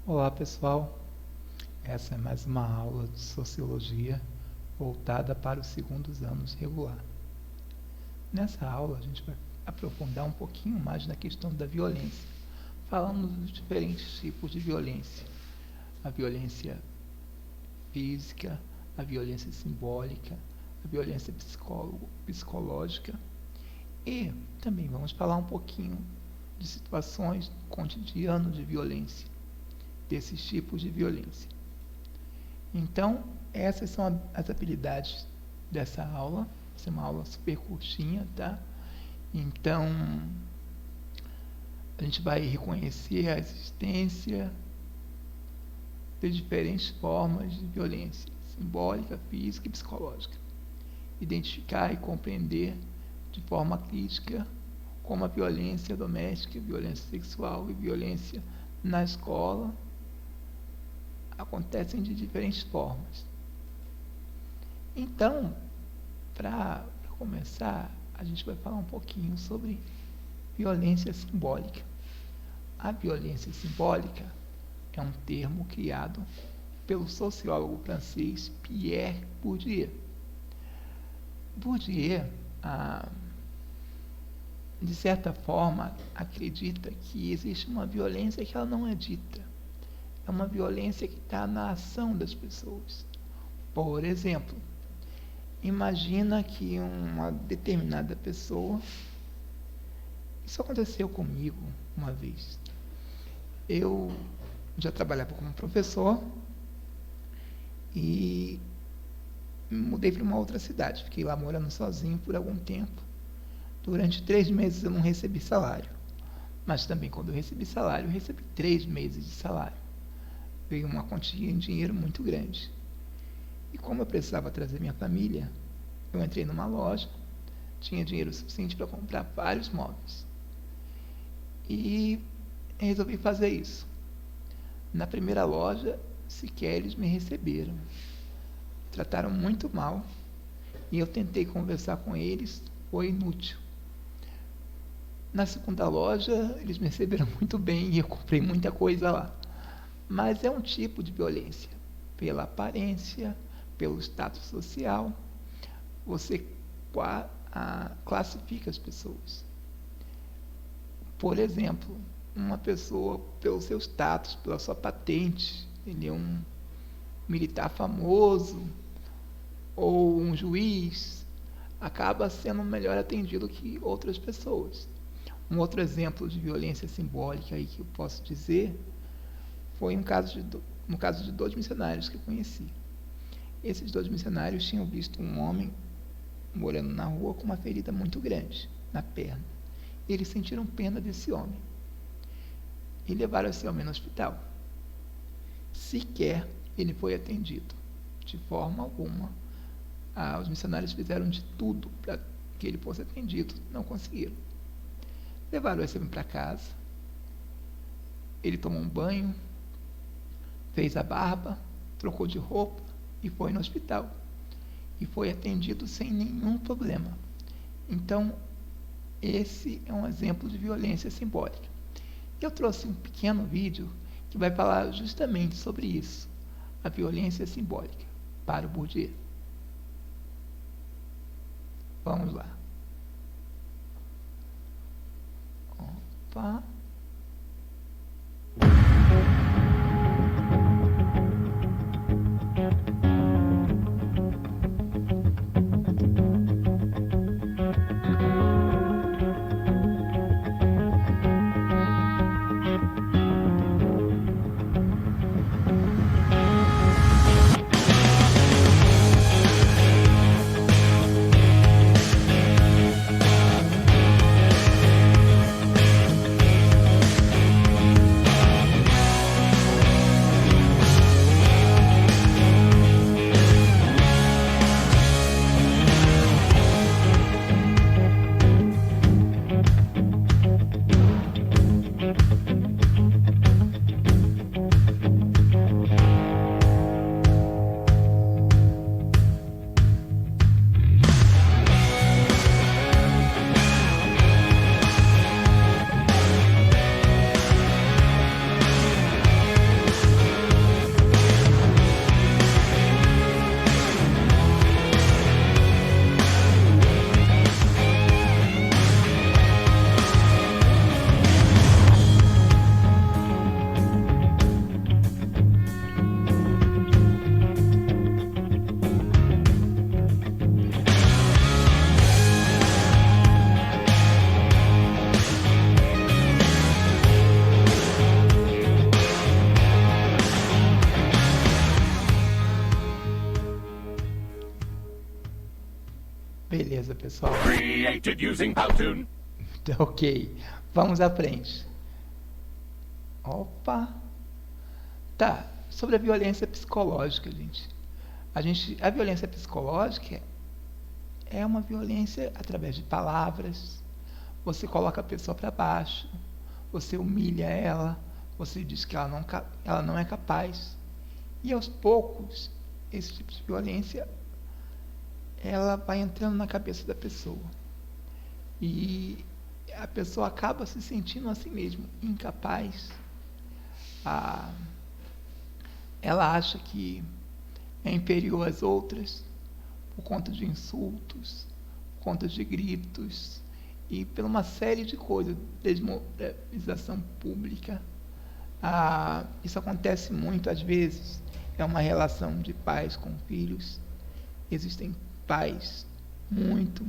Olá pessoal, essa é mais uma aula de Sociologia voltada para os segundos anos regular. Nessa aula a gente vai aprofundar um pouquinho mais na questão da violência, falando dos diferentes tipos de violência. A violência física, a violência simbólica, a violência psicológica e também vamos falar um pouquinho de situações do cotidiano de violência, desses tipos de violência. Então, essas são as habilidades dessa aula. Essa é uma aula super curtinha, tá? Então, a gente vai reconhecer a existência de diferentes formas de violência, simbólica, física e psicológica. Identificar e compreender de forma crítica como a violência doméstica, violência sexual e violência na escola acontecem de diferentes formas. Então, para começar, a gente vai falar um pouquinho sobre violência simbólica. A violência simbólica é um termo criado pelo sociólogo francês Pierre Bourdieu. Bourdieu, de certa forma, acredita que existe uma violência que ela não é dita. É uma violência que está na ação das pessoas. Por exemplo, imagina que uma determinada pessoa... Isso aconteceu comigo uma vez. Eu já trabalhava como professor e me mudei para uma outra cidade. Fiquei lá morando sozinho por algum tempo. Durante 3 meses eu não recebi salário. Mas também quando eu recebi salário, eu recebi 3 meses de salário. Veio uma quantia em dinheiro muito grande. E como eu precisava trazer minha família, eu entrei numa loja, tinha dinheiro suficiente para comprar vários móveis. E resolvi fazer isso. Na primeira loja, sequer eles me receberam. Trataram muito mal. E eu tentei conversar com eles, foi inútil. Na segunda loja, eles me receberam muito bem e eu comprei muita coisa lá. Mas é um tipo de violência. Pela aparência, pelo status social, você classifica as pessoas. Por exemplo, uma pessoa, pelo seu status, pela sua patente, ele é um militar famoso, ou um juiz, acaba sendo melhor atendido que outras pessoas. Um outro exemplo de violência simbólica aí que eu posso dizer foi no caso de 2 missionários que eu conheci. Esses 2 missionários tinham visto um homem morando na rua com uma ferida muito grande na perna. Eles sentiram pena desse homem e levaram esse homem no hospital. Sequer ele foi atendido, de forma alguma. Os missionários fizeram de tudo para que ele fosse atendido, não conseguiram. Levaram esse homem para casa, ele tomou um banho, fez a barba, trocou de roupa e foi no hospital. E foi atendido sem nenhum problema. Então, esse é um exemplo de violência simbólica. Eu trouxe um pequeno vídeo que vai falar justamente sobre isso, a violência simbólica, para o Bourdieu. Vamos lá. Opa... Beleza, pessoal? Created using Powtoon. Ok, vamos à frente. Opa! Tá, sobre a violência psicológica, gente. A violência psicológica é uma violência através de palavras. Você coloca a pessoa para baixo, você humilha ela, você diz que ela não é capaz. E aos poucos, esse tipo de violência, ela vai entrando na cabeça da pessoa. E a pessoa acaba se sentindo assim mesmo, incapaz. Ela acha que é inferior às outras por conta de insultos, por conta de gritos e por uma série de coisas, desmobilização pública. Isso acontece muito às vezes, é uma relação de pais com filhos. Existem pais muito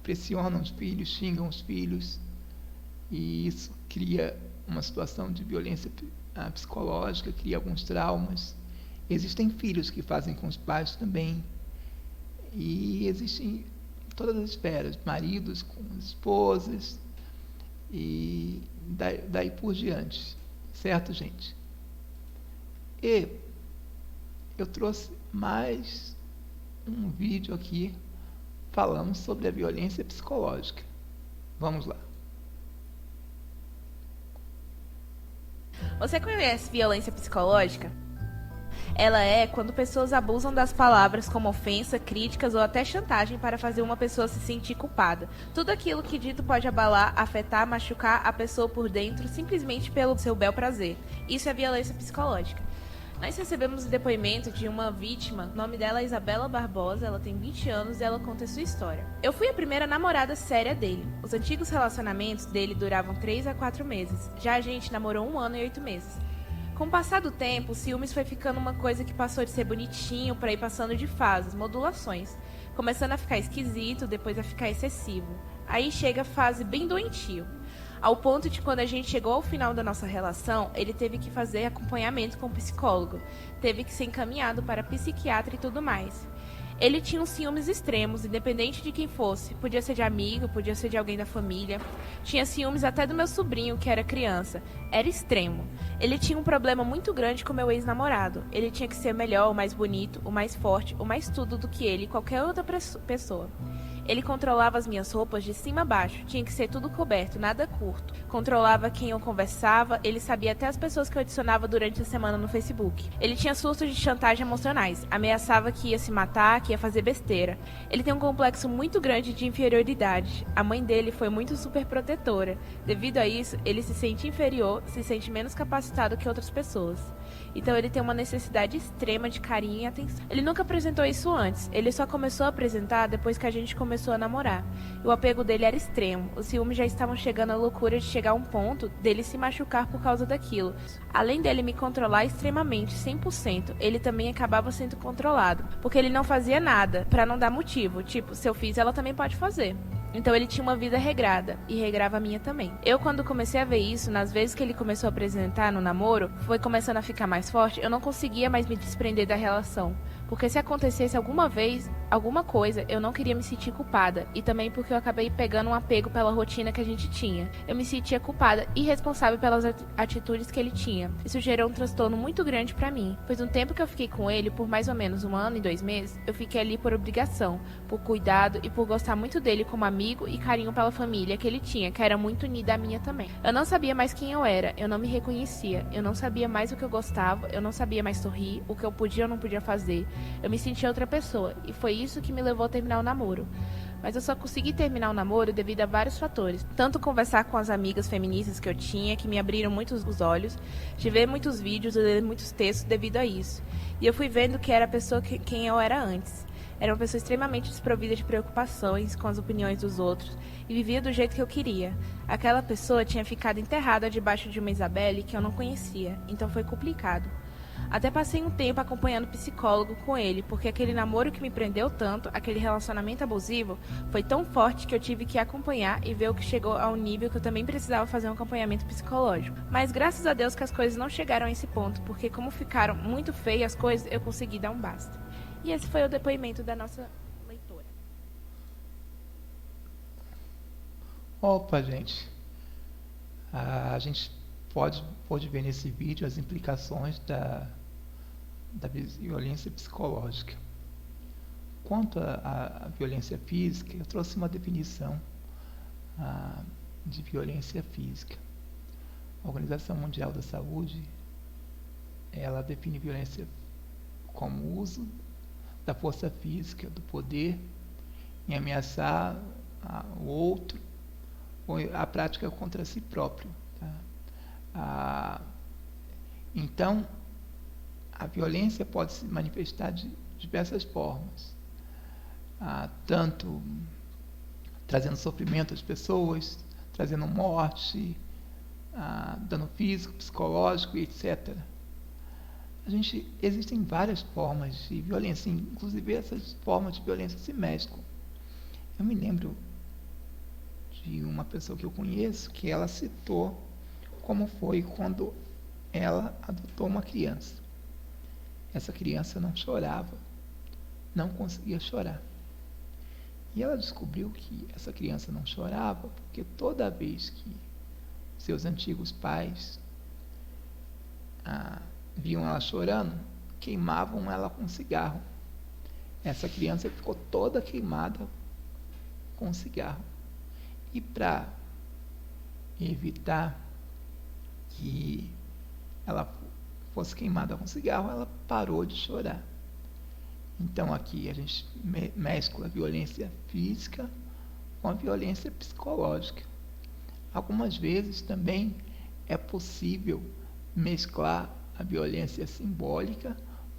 pressionam os filhos, xingam os filhos, e isso cria uma situação de violência psicológica, cria alguns traumas. Existem filhos que fazem com os pais também, e existem todas as esferas, maridos com esposas, e daí por diante, certo, gente? E eu trouxe mais um vídeo aqui falando sobre a violência psicológica. Vamos lá. Você conhece violência psicológica? Ela é quando pessoas abusam das palavras como ofensa, críticas ou até chantagem para fazer uma pessoa se sentir culpada. Tudo aquilo que dito pode abalar, afetar, machucar a pessoa por dentro simplesmente pelo seu bel prazer. Isso é violência psicológica. Nós recebemos o depoimento de uma vítima, o nome dela é Isabela Barbosa, ela tem 20 anos e ela conta a sua história. Eu fui a primeira namorada séria dele. Os antigos relacionamentos dele duravam 3 a 4 meses. Já a gente namorou 1 ano e 8 meses. Com o passar do tempo, o ciúmes foi ficando uma coisa que passou de ser bonitinho para ir passando de fases, modulações. Começando a ficar esquisito, depois a ficar excessivo. Aí chega a fase bem doentio. Ao ponto de quando a gente chegou ao final da nossa relação, ele teve que fazer acompanhamento com o psicólogo, teve que ser encaminhado para psiquiatra e tudo mais. Ele tinha uns ciúmes extremos, independente de quem fosse. Podia ser de amigo, podia ser de alguém da família. Tinha ciúmes até do meu sobrinho, que era criança. Era extremo. Ele tinha um problema muito grande com meu ex-namorado. Ele tinha que ser melhor, o mais bonito, o mais forte, o mais tudo do que ele e qualquer outra pessoa. Ele controlava as minhas roupas de cima a baixo, tinha que ser tudo coberto, nada curto. Controlava quem eu conversava, ele sabia até as pessoas que eu adicionava durante a semana no Facebook. Ele tinha surtos de chantagem emocionais, ameaçava que ia se matar, que ia fazer besteira. Ele tem um complexo muito grande de inferioridade. A mãe dele foi muito superprotetora. Devido a isso, ele se sente inferior, se sente menos capacitado que outras pessoas. Então ele tem uma necessidade extrema de carinho e atenção. Ele nunca apresentou isso antes, ele só começou a apresentar depois que a gente começou a namorar. E o apego dele era extremo, os ciúmes já estavam chegando à loucura de chegar a um ponto dele se machucar por causa daquilo. Além dele me controlar extremamente, 100%, ele também acabava sendo controlado, porque ele não fazia nada pra não dar motivo, tipo, se eu fiz, ela também pode fazer. Então ele tinha uma vida regrada, e regrava a minha também. Eu, quando comecei a ver isso, nas vezes que ele começou a apresentar no namoro, foi começando a ficar mais forte, eu não conseguia mais me desprender da relação. Porque se acontecesse alguma vez, alguma coisa, eu não queria me sentir culpada. E também porque eu acabei pegando um apego pela rotina que a gente tinha. Eu me sentia culpada e responsável pelas atitudes que ele tinha. Isso gerou um transtorno muito grande pra mim. Pois no tempo que eu fiquei com ele, por mais ou menos 1 ano e 2 meses, eu fiquei ali por obrigação, por cuidado e por gostar muito dele como amigo e carinho pela família que ele tinha, que era muito unida à minha também. Eu não sabia mais quem eu era, eu não me reconhecia, eu não sabia mais o que eu gostava, eu não sabia mais sorrir, o que eu podia ou não podia fazer. Eu me sentia outra pessoa, e foi isso que me levou a terminar o namoro. Mas eu só consegui terminar o namoro devido a vários fatores. Tanto conversar com as amigas feministas que eu tinha, que me abriram muito os olhos, de ver muitos vídeos e ler muitos textos devido a isso. E eu fui vendo que era a pessoa quem eu era antes. Era uma pessoa extremamente desprovida de preocupações com as opiniões dos outros e vivia do jeito que eu queria. Aquela pessoa tinha ficado enterrada debaixo de uma Isabelle que eu não conhecia, então foi complicado. Até passei um tempo acompanhando psicólogo com ele, porque aquele namoro que me prendeu tanto, aquele relacionamento abusivo, foi tão forte que eu tive que acompanhar e ver o que chegou ao nível que eu também precisava fazer um acompanhamento psicológico. Mas graças a Deus que as coisas não chegaram a esse ponto, porque como ficaram muito feias as coisas, eu consegui dar um basta. E esse foi o depoimento da nossa leitora. Opa, gente. A gente pode ver nesse vídeo as implicações da violência psicológica. Quanto à violência física, eu trouxe uma definição de violência física. A Organização Mundial da Saúde, ela define violência como uso da força física, do poder, em ameaçar o outro, ou a prática contra si próprio. Tá? Então, a violência pode se manifestar de diversas formas, tanto trazendo sofrimento às pessoas, trazendo morte, dano físico, psicológico, etc. Existem várias formas de violência, inclusive essas formas de violência se mesclam. Eu me lembro de uma pessoa que eu conheço que ela citou como foi quando ela adotou uma criança. Essa criança não chorava, não conseguia chorar. E ela descobriu que essa criança não chorava porque toda vez que seus antigos pais viam ela chorando, queimavam ela com cigarro. Essa criança ficou toda queimada com cigarro. E para evitar que ela fosse queimada com cigarro, ela parou de chorar. Então aqui a gente mescla a violência física com a violência psicológica. Algumas vezes também é possível mesclar a violência simbólica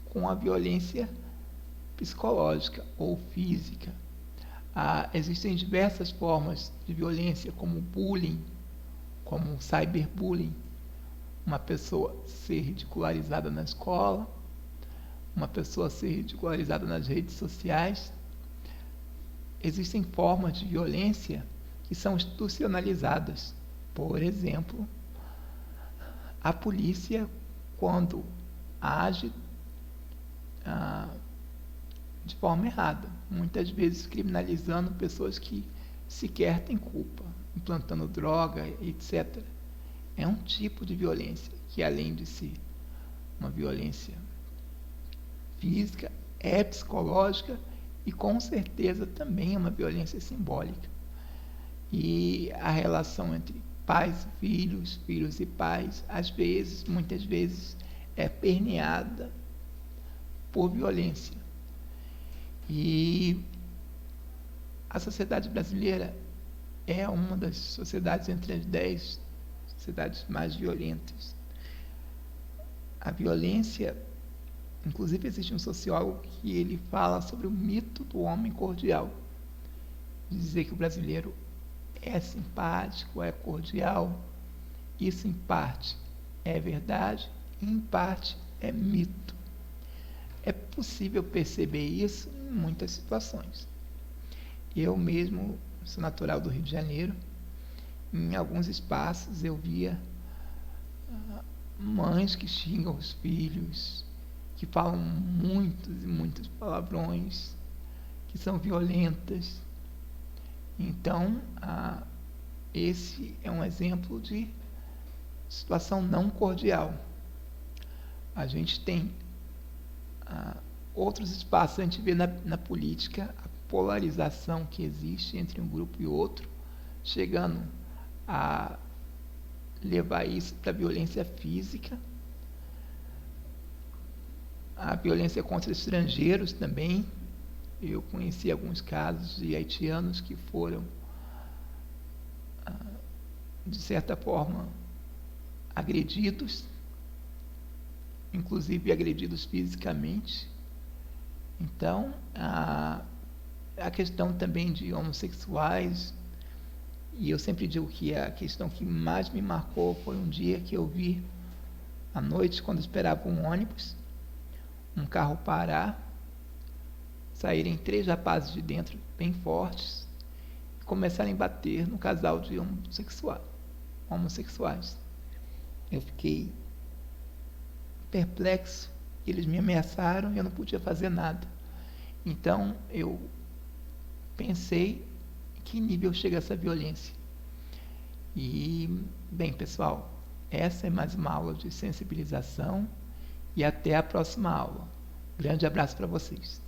com a violência psicológica ou física. Existem diversas formas de violência, como bullying, como cyberbullying, uma pessoa ser ridicularizada na escola, uma pessoa ser ridicularizada nas redes sociais. Existem formas de violência que são institucionalizadas. Por exemplo, a polícia, quando age de forma errada, muitas vezes criminalizando pessoas que sequer têm culpa, implantando droga, etc. É um tipo de violência que, além de ser uma violência física, é psicológica e com certeza também é uma violência simbólica. E a relação entre pais e filhos, filhos e pais, às vezes, muitas vezes, é permeada por violência. E a sociedade brasileira é uma das sociedades entre as 10 sociedades mais violentas. A violência, inclusive existe um sociólogo que ele fala sobre o mito do homem cordial, de dizer que o brasileiro é simpático, é cordial. Isso em parte é verdade, em parte é mito. É possível perceber isso em muitas situações. Eu mesmo sou natural do Rio de Janeiro. Em alguns espaços eu via mães que xingam os filhos, que falam muitos e muitos palavrões, que são violentas. Então, esse é um exemplo de situação não cordial. A gente tem outros espaços, a gente vê na política a polarização que existe entre um grupo e outro, chegando a levar isso para a violência física, a violência contra estrangeiros também. Eu conheci alguns casos de haitianos que foram, de certa forma, agredidos, inclusive agredidos fisicamente. Então, a questão também de homossexuais, e eu sempre digo que a questão que mais me marcou foi um dia que eu vi à noite, quando eu esperava um ônibus, um carro parar, saírem 3 rapazes de dentro, bem fortes, e começarem a bater no casal de homossexuais. Eu fiquei perplexo, eles me ameaçaram e eu não podia fazer nada. Então eu pensei em que nível chega essa violência. E, bem, pessoal, essa é mais uma aula de sensibilização e até a próxima aula. Grande abraço para vocês.